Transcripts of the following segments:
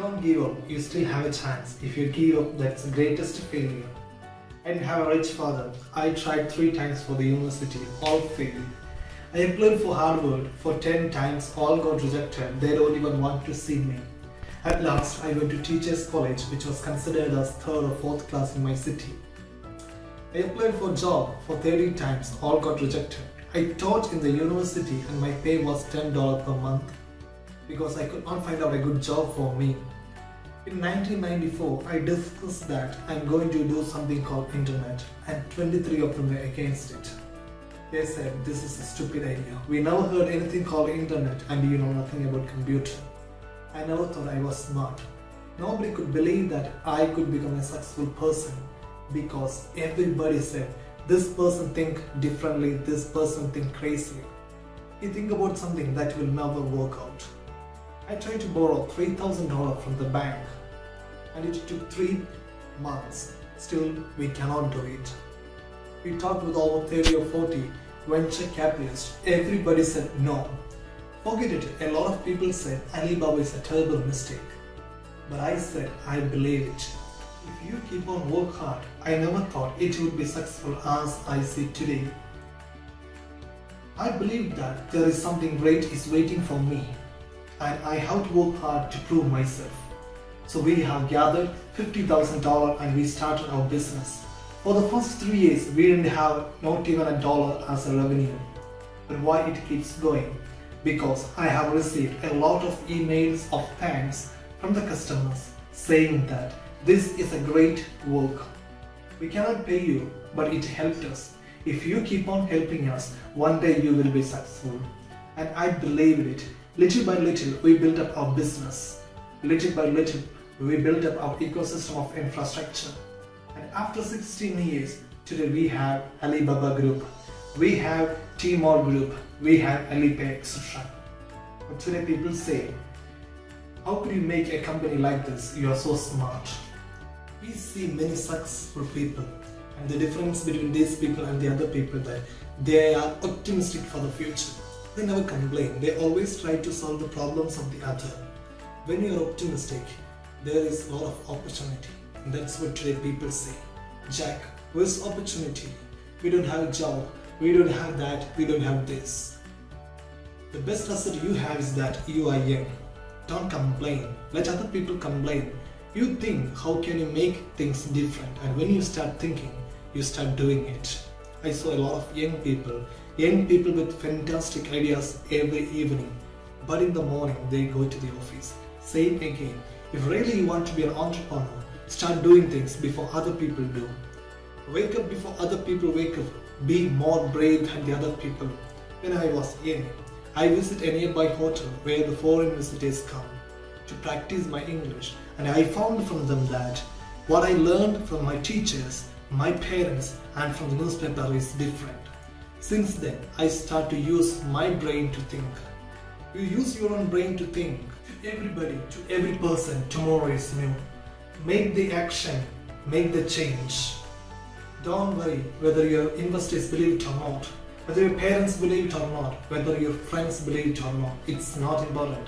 don't give up, you still have a chance. If you give up, that's the greatest failure. I didn't have a rich father. I tried 3 times for the university, all failed. I applied for Harvard for 10 times, all got rejected. They don't even want to see me. At last, I went to Teachers College, which was considered as 3rd or 4th class in my city. I applied for a job for 30 times, all got rejected. I taught in the university and my pay was $10 per month because I could not find out a good job for me. In 1994, I discussed that I'm going to do something called internet, and 23 of them were against it. They said, this is a stupid idea. We never heard anything called internet and you know nothing about computer. I never thought I was smart. Nobody could believe that I could become a successful person because everybody said, this person think differently, this person think crazy. You think about something that will never work out. I tried to borrow $3,000 from the bank and it took 3 months. Still, we cannot do it. We talked with over 30 or 40 venture capitalists. Everybody said no. Forget it. A lot of people said Alibaba is a terrible mistake. But I said I believe it. If you keep on work hard, I never thought it would be successful as I see today. I believe that there is something great is waiting for me and I have to work hard to prove myself. So we have gathered $50,000 and we started our business. For the first 3 years, we didn't have not even a dollar as a revenue. But why it keeps going? Because I have received a lot of emails of thanks from the customers saying that this is a great work. We cannot pay you, but it helped us. If you keep on helping us, one day you will be successful. And I believed it. Little by little, we built up our business. Little by little, we built up our ecosystem of infrastructure. And after 16 years, today we have Alibaba Group, we have Tmall Group, we have Alipay, etc. But today people say, how could you make a company like this? You are so smart. We see many successful people, and the difference between these people and the other people that they are optimistic for the future. They never complain. They always try to solve the problems of the other. When you are optimistic, there is a lot of opportunity. And that's what today people say. Jack, where's opportunity? We don't have a job. We don't have that. We don't have this. The best asset you have is that you are young. Don't complain. Let other people complain. You think, how can you make things different? And when you start thinking, you start doing it. I saw a lot of young people with fantastic ideas every evening. But in the morning, they go to the office. Same again. If really you want to be an entrepreneur, start doing things before other people do. Wake up before other people wake up. Be more brave than the other people. When I was young, I visit a nearby hotel where the foreign visitors come to practice my English, and I found from them that what I learned from my teachers, my parents, and from the newspaper is different. Since then, I start to use my brain to think. You use your own brain to think. To everybody, to every person, tomorrow is new. Make the action, make the change. Don't worry whether your investors believe it or not, whether your parents believe it or not, whether your friends believe it or not. It's not important.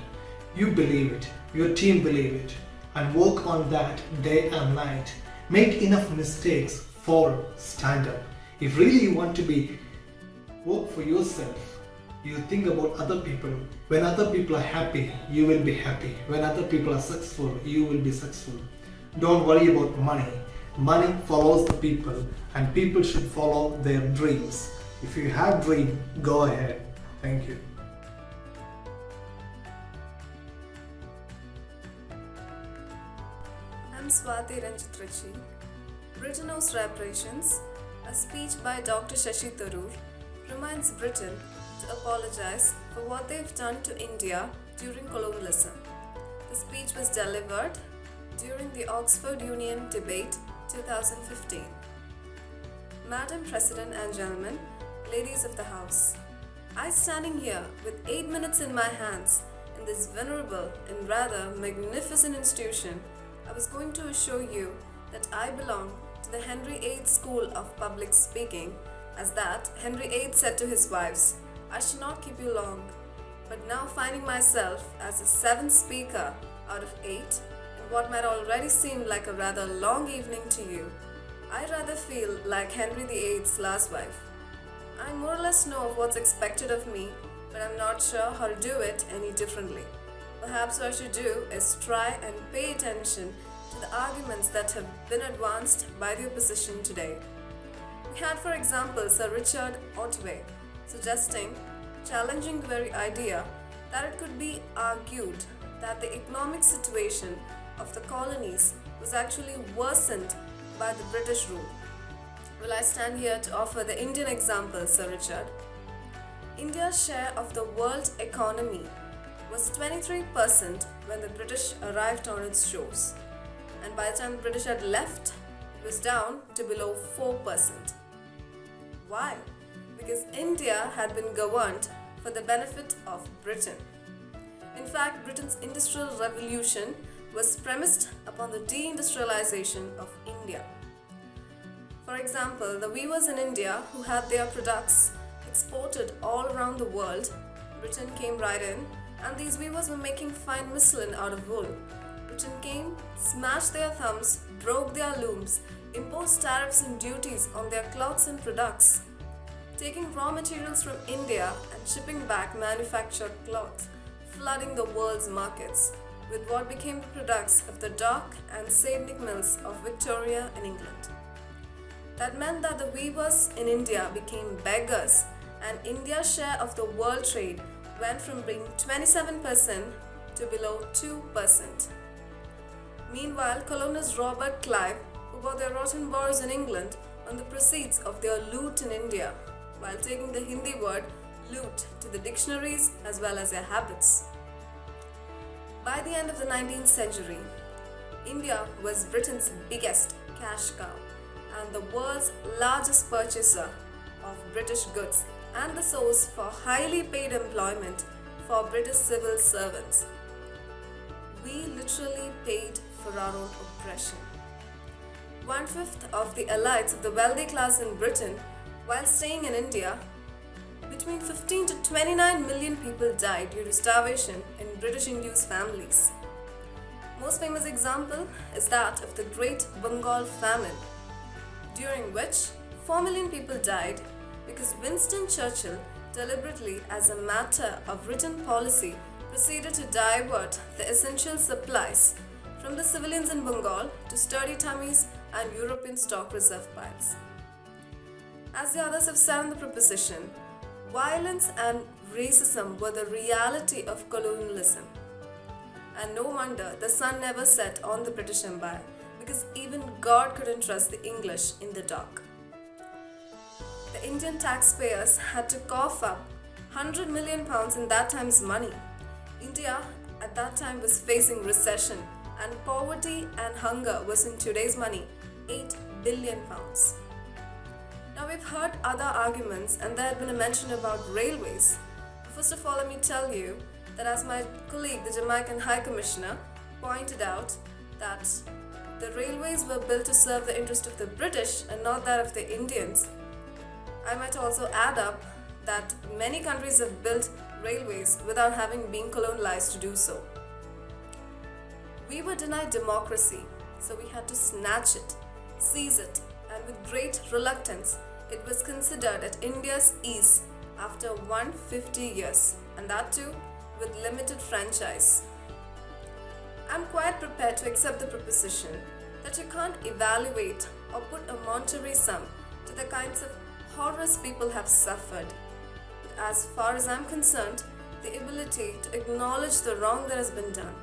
You believe it, your team believe it, and work on that day and night. Make enough mistakes for stand up. If really you want to work for yourself, you think about other people. When other people are happy, you will be happy. When other people are successful, you will be successful. Don't worry about money. Money follows the people, and people should follow their dreams. If you have dream, go ahead. Thank you. I'm Swati Ranjitrachi. Britain House Reparations, a speech by Dr. Shashi Tharoor, reminds Britain to apologize for what they've done to India during colonialism. The speech was delivered during the Oxford Union Debate 2015. Madam President and gentlemen, ladies of the House, I standing here with 8 minutes in my hands in this venerable and rather magnificent institution, I was going to assure you that I belong to the Henry VIII School of Public Speaking, as that Henry VIII said to his wives, I shall not keep you long. But now finding myself as the 7th speaker out of 8, what might already seem like a rather long evening to you, I rather feel like Henry VIII's last wife. I more or less know of what's expected of me, but I'm not sure how to do it any differently. Perhaps what I should do is try and pay attention to the arguments that have been advanced by the opposition today. We had, for example, Sir Richard Otway suggesting, challenging the very idea that it could be argued that the economic situation of the colonies was actually worsened by the British rule. Well, I stand here to offer the Indian example, Sir Richard. India's share of the world economy was 23% when the British arrived on its shores, and by the time the British had left, it was down to below 4%. Why? Because India had been governed for the benefit of Britain. In fact, Britain's industrial revolution was premised upon the deindustrialization of India. For example, the weavers in India who had their products exported all around the world, Britain came right in, and these weavers were making fine muslin out of wool. Britain came, smashed their thumbs, broke their looms, imposed tariffs and duties on their cloths and products, taking raw materials from India and shipping back manufactured cloth, flooding the world's markets with what became the products of the dock and Saybnik mills of Victoria in England. That meant that the weavers in India became beggars, and India's share of the world trade went from being 27% to below 2%. Meanwhile, colonist Robert Clive, who bought their rotten boars in England on the proceeds of their loot in India, while taking the Hindi word loot to the dictionaries as well as their habits. By the end of the 19th century, India was Britain's biggest cash cow and the world's largest purchaser of British goods and the source for highly paid employment for British civil servants. We literally paid for our own oppression. 1/5 of the elites of the wealthy class in Britain, while staying in India, between 15 to 29 million people died due to starvation in British-induced families. Most famous example is that of the Great Bengal Famine, during which 4 million people died because Winston Churchill deliberately, as a matter of written policy, proceeded to divert the essential supplies from the civilians in Bengal to sturdy tummies and European stock reserve piles. As the others have said in the proposition, violence and racism were the reality of colonialism. And no wonder the sun never set on the British Empire, because even God couldn't trust the English in the dark. The Indian taxpayers had to cough up £100 million in that time's money. India at that time was facing recession, and poverty and hunger was in today's money £8 billion. Now we've heard other arguments, and there had been a mention about railways. First of all, let me tell you that as my colleague, the Jamaican High Commissioner, pointed out, that the railways were built to serve the interest of the British and not that of the Indians. I might also add up that many countries have built railways without having been colonized to do so. We were denied democracy, so we had to snatch it, seize it, and with great reluctance, it was considered at India's ease after 150 years, and that too with limited franchise. I'm quite prepared to accept the proposition that you can't evaluate or put a monetary sum to the kinds of horrors people have suffered. But as far as I'm concerned, the ability to acknowledge the wrong that has been done,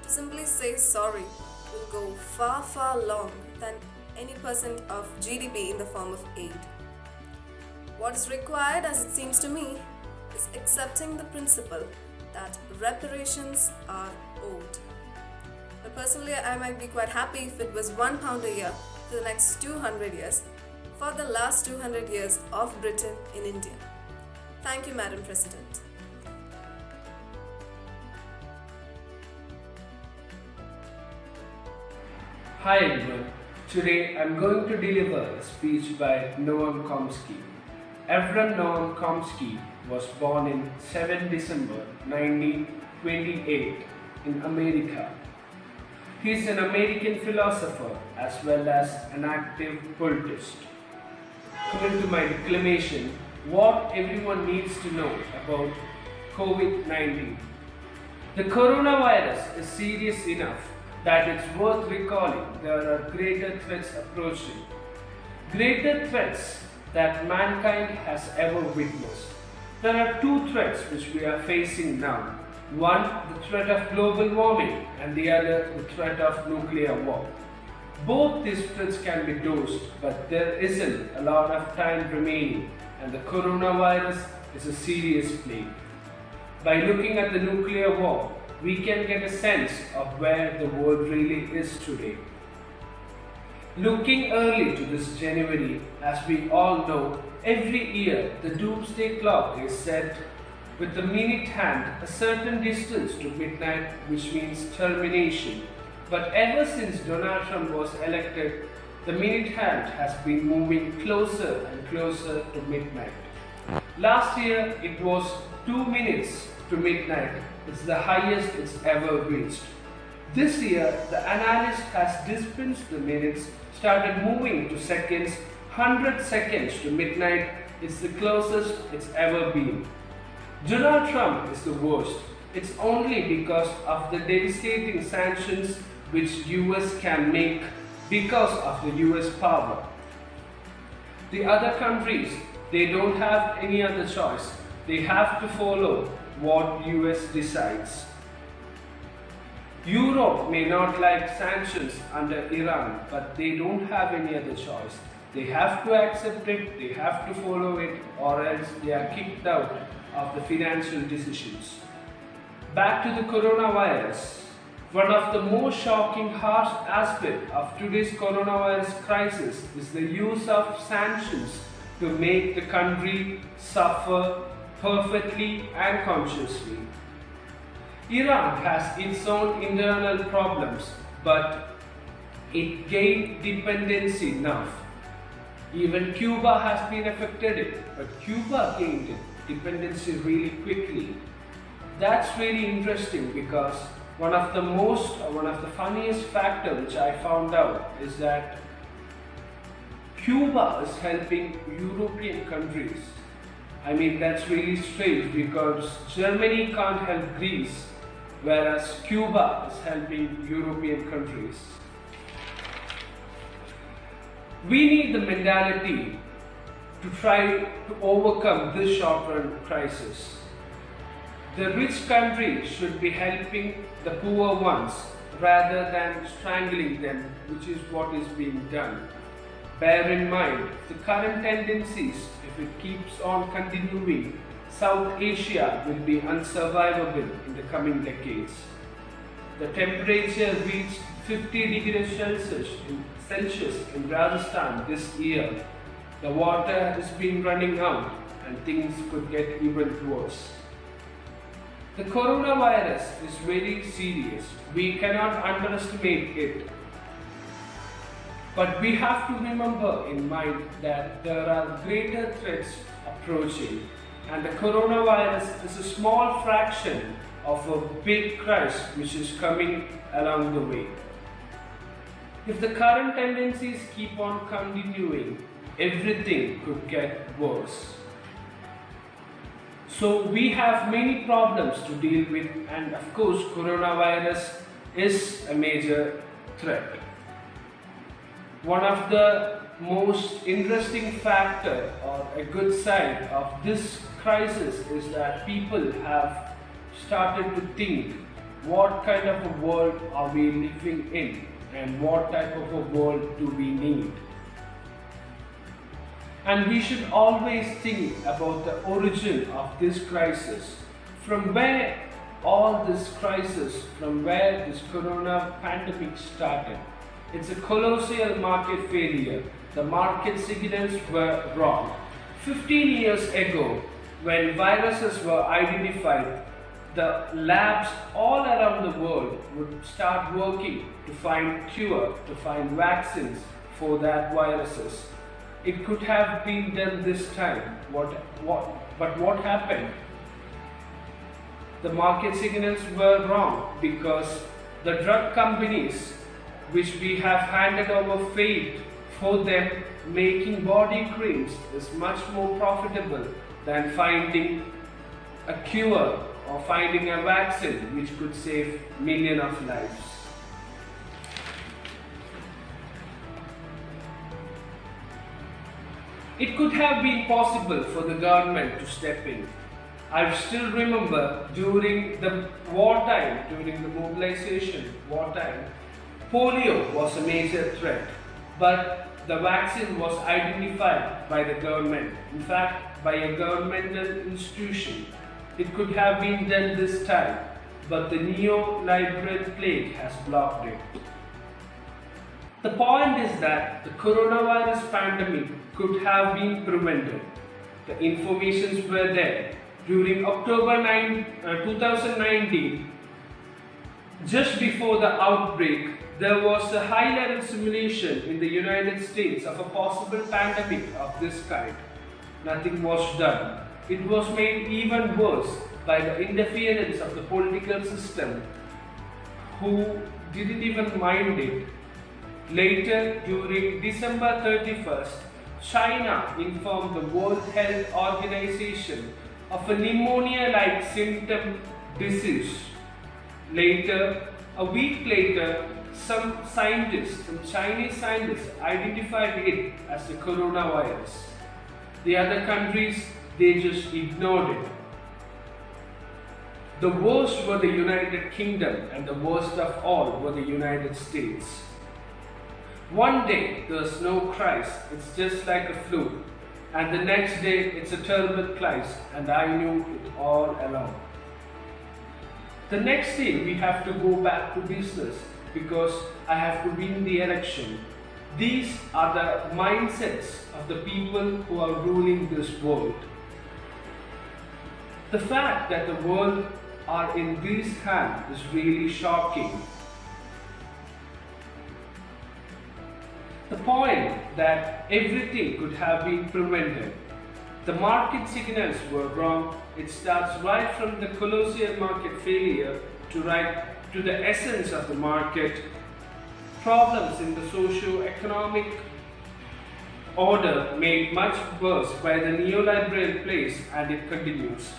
to simply say sorry, will go far, far long than any percent of GDP in the form of aid. What is required, as it seems to me, is accepting the principle that reparations are owed. But personally, I might be quite happy if it was £1 a year for the next 200 years, for the last 200 years of Britain in India. Thank you, Madam President. Hi everyone, today I'm going to deliver a speech by Noam Chomsky. Avram Noam Chomsky was born in 7 December 1928 in America. He is an American philosopher as well as an active politist. Coming to my declamation, what everyone needs to know about COVID-19. The coronavirus is serious enough that it's worth recalling there are greater threats approaching. Greater threats that mankind has ever witnessed. There are two threats which we are facing now. One, the threat of global warming, and the other, the threat of nuclear war. Both these threats can be dosed, but there isn't a lot of time remaining, and the coronavirus is a serious plague. By looking at the nuclear war, we can get a sense of where the world really is today. Looking early to this January, as we all know, every year the doomsday clock is set with the minute hand a certain distance to midnight, which means termination. But ever since Donald Trump was elected, the minute hand has been moving closer and closer to midnight. Last year it was 2 minutes to midnight. It's the highest it's ever reached. This year the analyst has dispensed the minutes, started moving to seconds, 100 seconds to midnight. It's the closest it's ever been. Donald Trump is the worst. It's only because of the devastating sanctions which US can make because of the US power. The other countries, they don't have any other choice. They have to follow what US decides. Europe may not like sanctions under Iran, but they don't have any other choice. They have to accept it, they have to follow it, or else they are kicked out of the financial decisions. Back to the coronavirus. One of the most shocking, harsh aspects of today's coronavirus crisis is the use of sanctions to make the country suffer perfectly and consciously. Iran has its own internal problems, but it gained dependency enough. Even Cuba has been affected, but Cuba gained dependency really quickly. That's really interesting because one of the funniest factors which I found out is that Cuba is helping European countries. I mean, that's really strange because Germany can't help Greece, whereas Cuba is helping European countries. We need the mentality to try to overcome this short-run crisis. The rich countries should be helping the poor ones rather than strangling them, which is what is being done. Bear in mind, the current tendencies, if it keeps on continuing, South Asia will be unsurvivable in the coming decades. The temperature reached 50 degrees Celsius in Rajasthan this year. The water has been running out and things could get even worse. The coronavirus is very serious. We cannot underestimate it. But we have to remember in mind that there are greater threats approaching, and the coronavirus is a small fraction of a big crisis which is coming along the way. If the current tendencies keep on continuing, everything could get worse. So we have many problems to deal with, and of course coronavirus is a major threat. One of the most interesting factor or a good side of this crisis is that people have started to think what kind of a world are we living in and what type of a world do we need. And we should always think about the origin of this crisis. From where all this crisis, from where this corona pandemic started. It's a colossal market failure. The market signals were wrong. 15 years ago, when viruses were identified, the labs all around the world would start working to find cure, to find vaccines for that viruses. It could have been done this time. But what happened? The market signals were wrong because the drug companies, which we have handed over fate for them making body creams, is much more profitable than finding a cure or finding a vaccine which could save millions of lives. It could have been possible for the government to step in. I still remember during the wartime, during the mobilization wartime, polio was a major threat, but the vaccine was identified by the government, in fact by a governmental institution. It could have been done this time, but the neoliberal plague has blocked it. The point is that the coronavirus pandemic could have been prevented. The informations were there. During October 2019, just before the outbreak, there was a high-level simulation in the United States of a possible pandemic of this kind. Nothing was done. It was made even worse by the interference of the political system, who didn't even mind it. Later, during December 31st, China informed the World Health Organization of a pneumonia-like symptom disease. Later, a week later, some Chinese scientists identified it as the coronavirus. The other countries, they just ignored it. The worst were the United Kingdom, and the worst of all were the United States. One day there's no crisis, it's just like a flu, and the next day it's a terrible crisis, and I knew it all along. The next day we have to go back to business because I have to win the election. These are the mindsets of the people who are ruling this world. The fact that the world are in these hands is really shocking. The point that everything could have been prevented. The market signals were wrong. It starts right from the colossal market failure to the essence of the market. Problems in the socio-economic order made much worse by the neoliberal place, and it continues.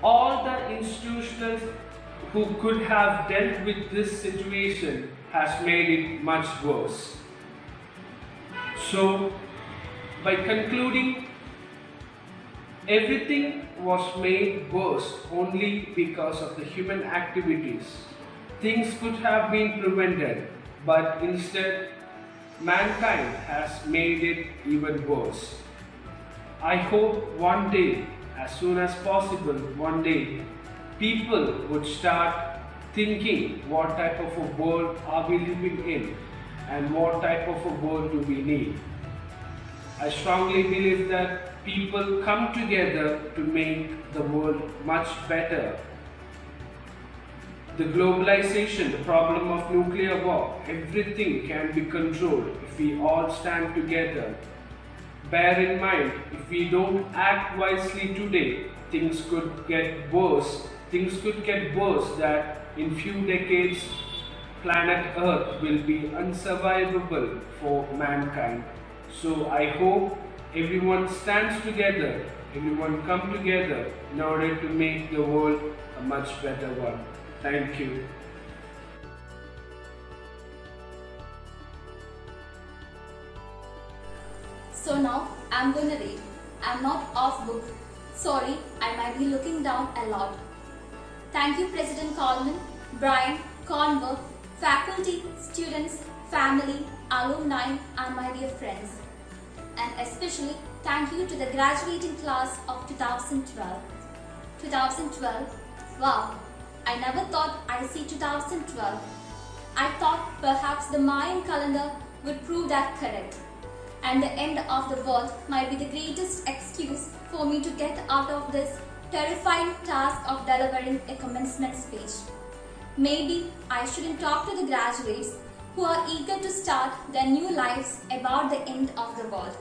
All the institutions who could have dealt with this situation has made it much worse. So, by concluding, everything was made worse only because of the human activities. Things could have been prevented, but instead, mankind has made it even worse. I hope one day, as soon as possible, one day, people would start thinking what type of a world are we living in and what type of a world do we need. I strongly believe that people come together to make the world much better. The globalization, the problem of nuclear war, everything can be controlled if we all stand together. Bear in mind, if we don't act wisely today, things could get worse. Things could get worse that in few decades, planet Earth will be unsurvivable for mankind. So I hope everyone stands together, everyone come together in order to make the world a much better one. Thank you. So now I'm going to read. I'm not off book. Sorry, I might be looking down a lot. Thank you, President Coleman, Brian, Conver, faculty, students, family, alumni, and my dear friends. And especially thank you to the graduating class of 2012. 2012, wow, I never thought I'd see 2012. I thought perhaps the Mayan calendar would prove that correct. And the end of the world might be the greatest excuse for me to get out of this terrifying task of delivering a commencement speech. Maybe I shouldn't talk to the graduates who are eager to start their new lives about the end of the world.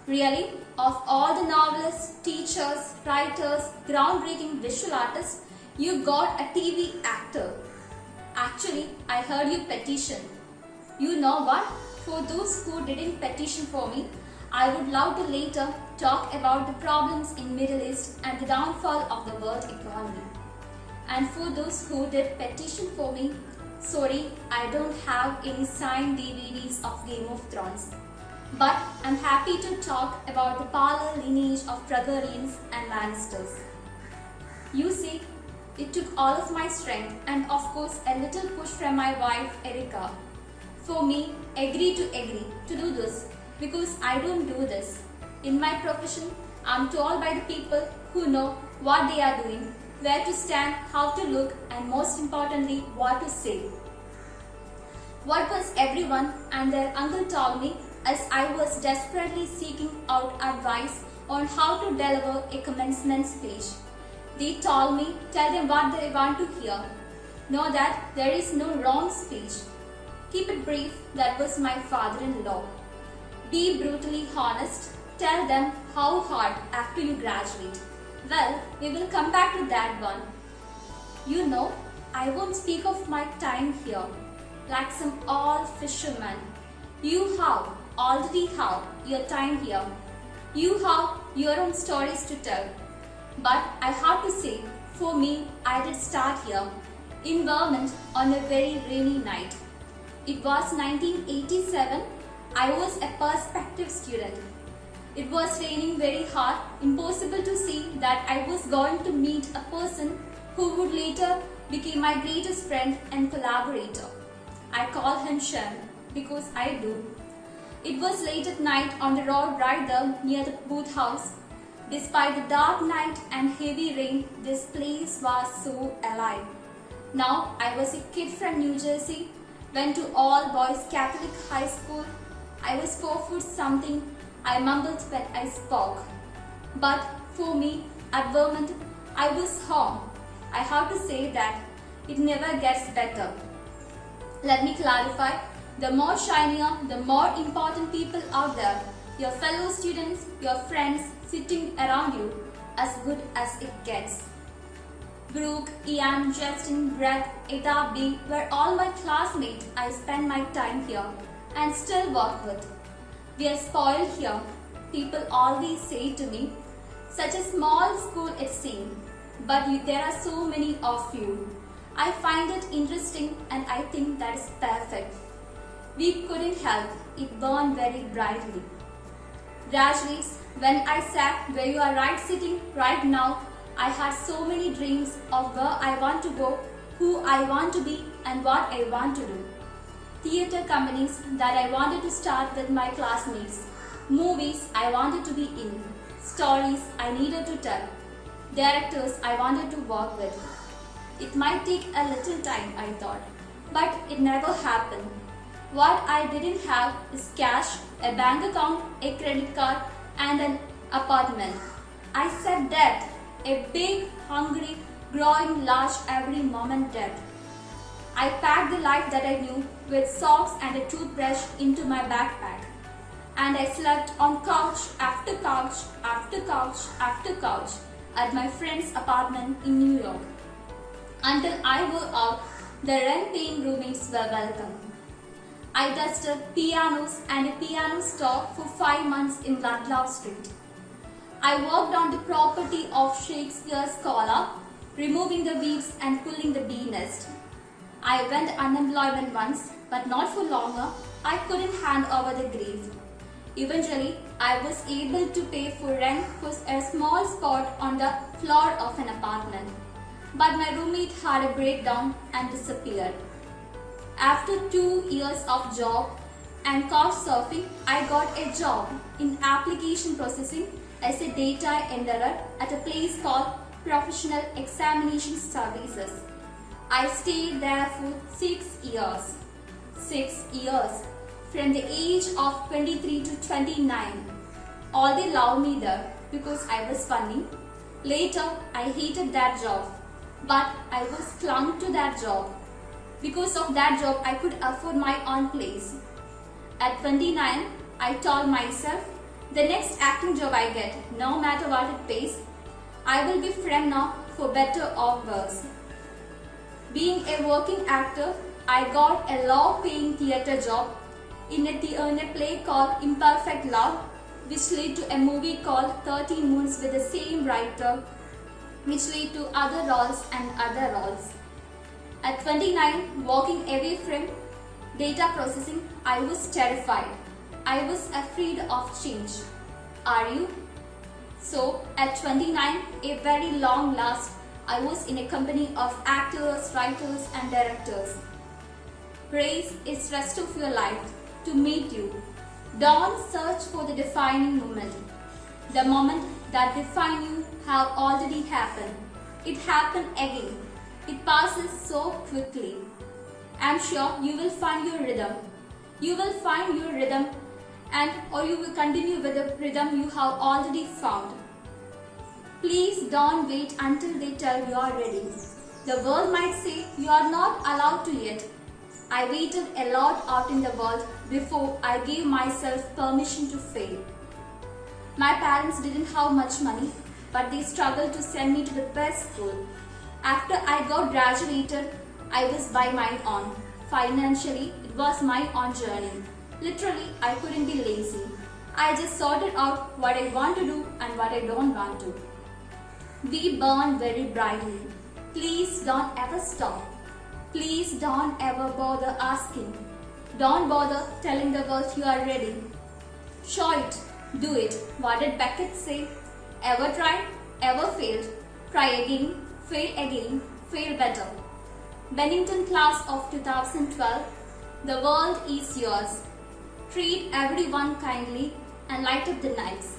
Really, of all the novelists, teachers, writers, groundbreaking visual artists, You got a TV actor. Actually, I heard you petition. You know what? For those who didn't petition for me, I would love to later talk about the problems in Middle East and the downfall of the world economy. And for those who did petition for me, sorry, I don't have any signed DVDs of Game of Thrones. But I'm happy to talk about the parallel lineage of Targaryens and Lannisters. You see, it took all of my strength and of course a little push from my wife Erica for me agree to do this, because I don't do this. In my profession, I'm told by the people who know what they are doing, where to stand, how to look, and most importantly, what to say. What was everyone and their uncle told me as I was desperately seeking out advice on how to deliver a commencement speech. They told me, tell them what they want to hear. Know that there is no wrong speech. Keep it brief, that was my father-in-law. Be brutally honest, tell them how hard after you graduate. Well, we will come back to that one. You know, I won't speak of my time here, like some old fisherman. You already have your time here. You have your own stories to tell. But I have to say, for me, I did start here, in Vermont on a very rainy night. It was 1987. I was a prospective student. It was raining very hard, impossible to see that I was going to meet a person who would later become my greatest friend and collaborator. I call him Shem because I do. It was late at night on the road right there near the Booth House. Despite the dark night and heavy rain, this place was so alive. Now, I was a kid from New Jersey, went to all boys Catholic high school. I was 4 foot something. I mumbled when I spoke. But for me, at Vermont, I was home. I have to say that it never gets better. Let me clarify. The more shinier, the more important people out there, your fellow students, your friends sitting around you, as good as it gets. Brooke, Ian, Justin, Brett, Etta, B were all my classmates I spent my time here and still work with. We are spoiled here, people always say to me. Such a small school it seems, but there are so many of you. I find it interesting and I think that is perfect. We couldn't help, it burned very brightly. Graduates, when I sat where you are right sitting right now, I had so many dreams of where I want to go, who I want to be and what I want to do. Theatre companies that I wanted to start with my classmates, movies I wanted to be in, stories I needed to tell, directors I wanted to work with. It might take a little time, I thought, but it never happened. What I didn't have is cash, a bank account, a credit card, and an apartment. I said debt, a big, hungry, growing large every moment debt. I packed the life that I knew with socks and a toothbrush into my backpack. And I slept on couch after couch after couch after couch at my friend's apartment in New York. Until I wore out, the rent-paying roommates were welcome. I dusted pianos and a piano store for 5 months in Ludlow Street. I worked on the property of Shakespeare's Scholar, removing the weeds and pulling the bee nest. I went unemployed once, but not for longer. I couldn't hand over the grief. Eventually, I was able to pay for rent for a small spot on the floor of an apartment. But my roommate had a breakdown and disappeared. After 2 years of job and couch surfing, I got a job in application processing as a data enterer at a place called Professional Examination Services. I stayed there for 6 years. 6 years. From the age of 23 to 29. All they loved me there because I was funny. Later, I hated that job. But I was clung to that job. Because of that job, I could afford my own place. At 29, I told myself, the next acting job I get, no matter what it pays, I will be from now for better or worse. Being a working actor, I got a low-paying theatre job in a play called Imperfect Love, which led to a movie called 13 Moons with the same writer, which led to other roles and other roles. At 29, walking away from data processing, I was terrified. I was afraid of change. Are you? So, at 29, a very long last, I was in a company of actors, writers and directors. Praise is rest of your life to meet you. Don't search for the defining moment. The moment that define you have already happened. It happened again. It passes so quickly. I'm sure you will find your rhythm. You will find your rhythm or you will continue with the rhythm you have already found. Please don't wait until they tell you are ready. The world might say you are not allowed to yet. I waited a lot out in the world before I gave myself permission to fail. My parents didn't have much money, but they struggled to send me to the best school. After I got graduated, I was by my own. Financially, it was my own journey. Literally, I couldn't be lazy. I just sorted out what I want to do and what I don't want to. We burn very brightly. Please don't ever stop. Please don't ever bother asking. Don't bother telling the world you are ready. Show it. Do it. What did Beckett say? Ever tried? Ever failed? Try again. Fail better. Bennington class of 2012. The world is yours. Treat everyone kindly and light up the nights.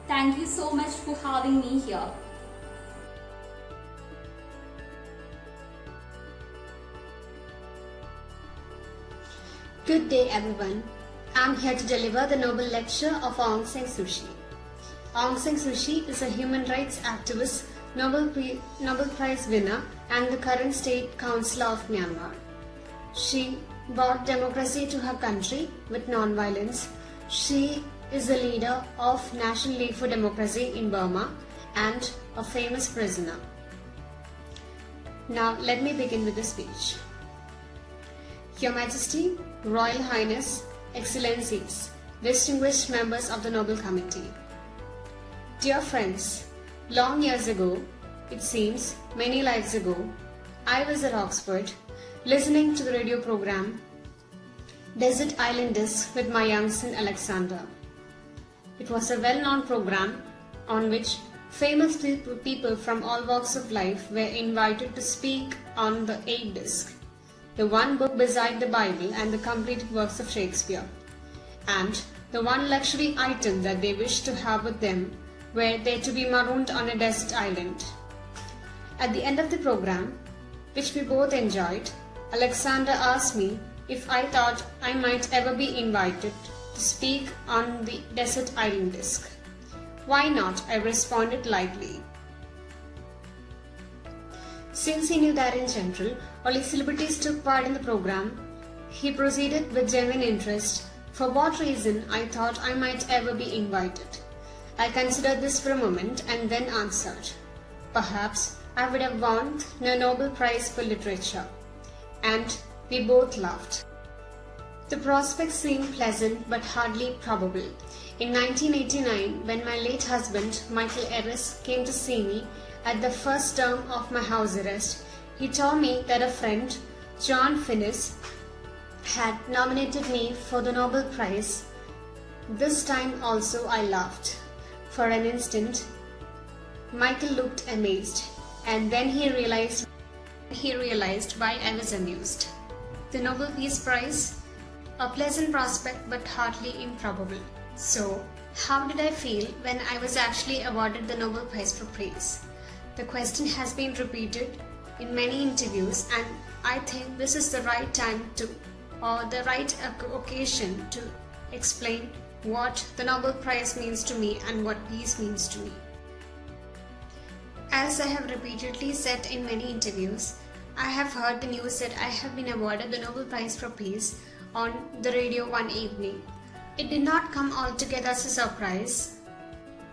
Thank you so much for having me here. Good day everyone. I'm here to deliver the Nobel Lecture of Aung San Suu Kyi. Aung San Suu Kyi is a human rights activist, Nobel Prize winner and the current State Councillor of Myanmar. She brought democracy to her country with non-violence. She is the leader of National League for Democracy in Burma and a famous prisoner. Now let me begin with the speech. Your Majesty, Royal Highness, Excellencies, distinguished members of the Nobel Committee. Dear friends, long years ago, it seems many lives ago, I was at Oxford listening to the radio program Desert Island Disc with my young son Alexander. It was a well-known program on which famous people from all walks of life were invited to speak on the 8 disc, the one book beside the Bible and the completed works of Shakespeare, and the one luxury item that they wished to have with them were they to be marooned on a desert island. At the end of the program, which we both enjoyed, Alexander asked me if I thought I might ever be invited to speak on the desert island disc. Why not? I responded lightly. Since he knew that in general, only celebrities took part in the program, he proceeded with genuine interest for what reason I thought I might ever be invited. I considered this for a moment and then answered, perhaps I would have won the Nobel Prize for Literature. And we both laughed. The prospect seemed pleasant but hardly probable. In 1989, when my late husband, Michael Eris, came to see me at the first term of my house arrest, he told me that a friend, John Finnis, had nominated me for the Nobel Prize. This time also I laughed. For an instant, Michael looked amazed, and then he realized why I was amused. The Nobel Peace Prize? A pleasant prospect but hardly improbable. So, how did I feel when I was actually awarded the Nobel Prize for Peace? The question has been repeated in many interviews, and I think this is the right time or the right occasion to explain what the Nobel Prize means to me and what peace means to me. As I have repeatedly said in many interviews, I have heard the news that I have been awarded the Nobel Prize for Peace on the radio one evening. It did not come altogether as a surprise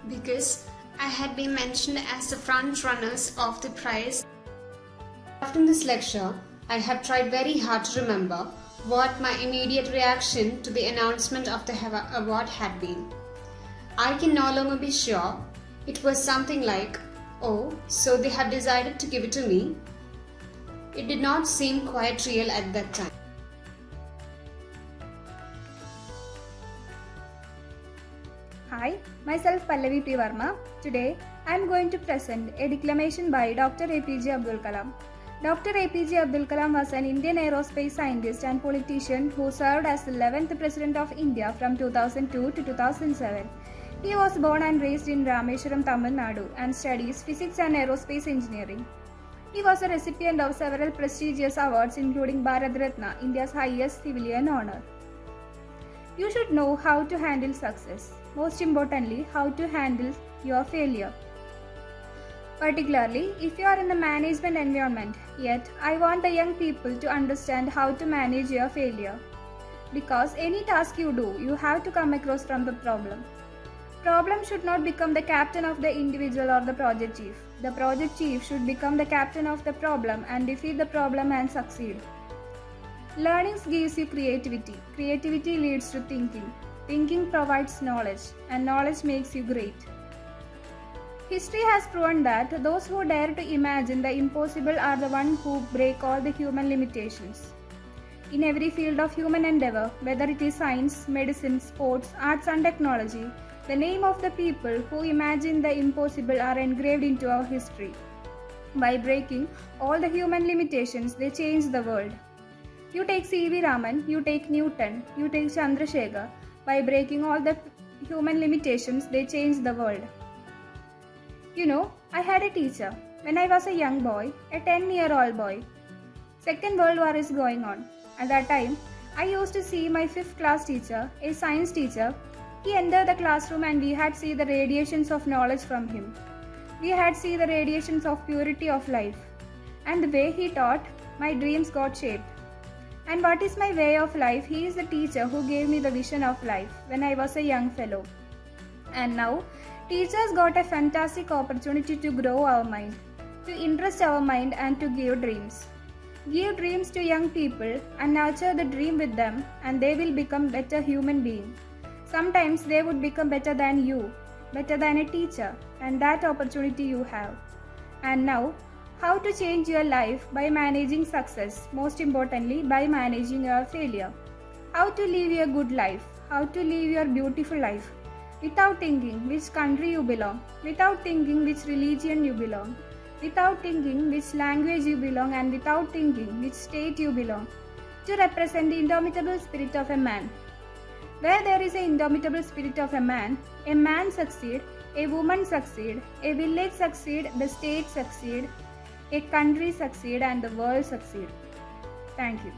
because I had been mentioned as the front runners of the prize. After this lecture, I have tried very hard to remember what my immediate reaction to the announcement of the award had been. I can no longer be sure. It was something like, "Oh, so they have decided to give it to me?" It did not seem quite real at that time. Hi, myself Pallavi P. Verma. Today, I am going to present a declamation by Dr. APJ Abdul Kalam. Dr. APJ Abdul Kalam was an Indian aerospace scientist and politician who served as the 11th President of India from 2002 to 2007. He was born and raised in Rameshwaram, Tamil Nadu and studies physics and aerospace engineering. He was a recipient of several prestigious awards including Bharat Ratna, India's highest civilian honor. You should know how to handle success. Most importantly, how to handle your failure. Particularly if you are in the management environment, yet I want the young people to understand how to manage your failure. Because any task you do, you have to come across from the problem. Problem should not become the captain of the individual or the project chief. The project chief should become the captain of the problem and defeat the problem and succeed. Learning gives you creativity. Creativity leads to thinking. Thinking provides knowledge, and knowledge makes you great. History has proven that those who dare to imagine the impossible are the ones who break all the human limitations. In every field of human endeavor, whether it is science, medicine, sports, arts and technology, the name of the people who imagine the impossible are engraved into our history. By breaking all the human limitations, they change the world. You take C.V. Raman, you take Newton, you take Chandrasekhar. By breaking all the human limitations, they change the world. You know, I had a teacher when I was a young boy, a 10-year-old boy. Second World War is going on. At that time, I used to see my 5th class teacher, a science teacher. He entered the classroom and we had seen the radiations of knowledge from him. We had seen the radiations of purity of life. And the way he taught, my dreams got shaped. And what is my way of life? He is the teacher who gave me the vision of life when I was a young fellow. And now, teachers got a fantastic opportunity to grow our mind, to interest our mind and to give dreams. Give dreams to young people and nurture the dream with them and they will become better human beings. Sometimes they would become better than you, better than a teacher, and that opportunity you have. And now, how to change your life by managing success, most importantly by managing your failure. How to live your good life, how to live your beautiful life, without thinking which country you belong, without thinking which religion you belong, without thinking which language you belong and without thinking which state you belong, to represent the indomitable spirit of a man. Where there is an indomitable spirit of a man succeeds, a woman succeeds, a village succeeds, the state succeeds, a country succeeds and the world succeeds. Thank you.